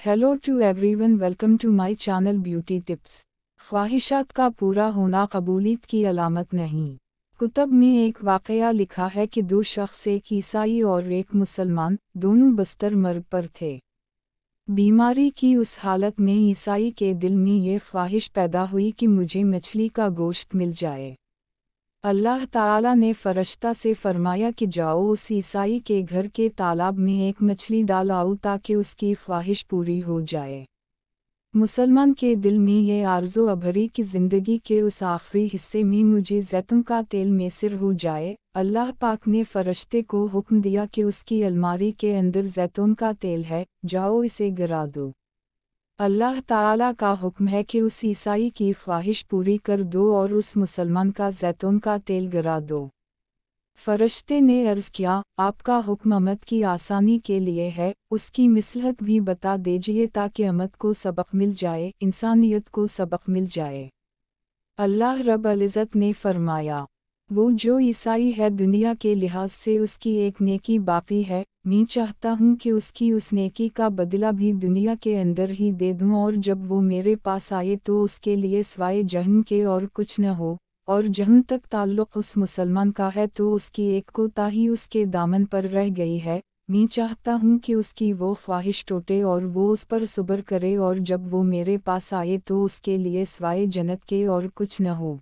Hello to everyone, welcome to my channel beauty tips. ख्वाहिशात का पूरा होना कबूलियत की अलामत नहीं। कुतब में एक वाक़या लिखा है कि दो शख्स, एक ईसाई और एक मुसलमान, दोनों बस्तर मर्ग पर थे। बीमारी की उस हालत में ईसाई के दिल में ये ख्वाहिश पैदा हुई कि मुझे मछली का गोश्त मिल जाए। अल्लाह ताला ने फरिश्ता से फरमाया कि जाओ उस ईसाई के घर के तालाब में एक मछली डाल आओ ताकि उसकी ख्वाहिश पूरी हो जाए। मुसलमान के दिल में ये आरज़ू अभरी कि ज़िंदगी के उस आखिरी हिस्से में मुझे जैतून का तेल मैसर हो जाए। अल्लाह पाक ने फरिश्ते को हुक्म दिया कि उसकी अलमारी के अंदर जैतून का तेल है, जाओ इसे गिरा दो। अल्लाह ताला का हुक्म है कि उस ईसाई की ख्वाहिश पूरी कर दो और उस मुसलमान का जैतून का तेल गिरा दो। फरिश्ते ने अर्ज़ किया, आपका हुक्म अमत की आसानी के लिए है, उसकी मिसलहत भी बता दीजिए ताकि अमत को सबक मिल जाए, इंसानियत को सबक मिल जाए। अल्लाह रब अल इज़्ज़त ने फरमाया, वो जो ईसाई है दुनिया के लिहाज से उसकी एक नेकी बाकी है, मैं चाहता हूँ कि उसकी उस नेकी का बदला भी दुनिया के अंदर ही दे दूँ और जब वो मेरे पास आए तो उसके लिए सिवाय जहन्नम के और कुछ न हो, और जहाँ तक ताल्लुक़ उस मुसलमान का है तो उसकी एक कोताही उसके दामन पर रह गई है। मैं चाहता हूँ कि उसकी वो ख्वाहिश टूटे और वो उस पर सब्र करे और जब वो मेरे पास आए तो उसके लिए सिवाय जन्नत के और कुछ न हो।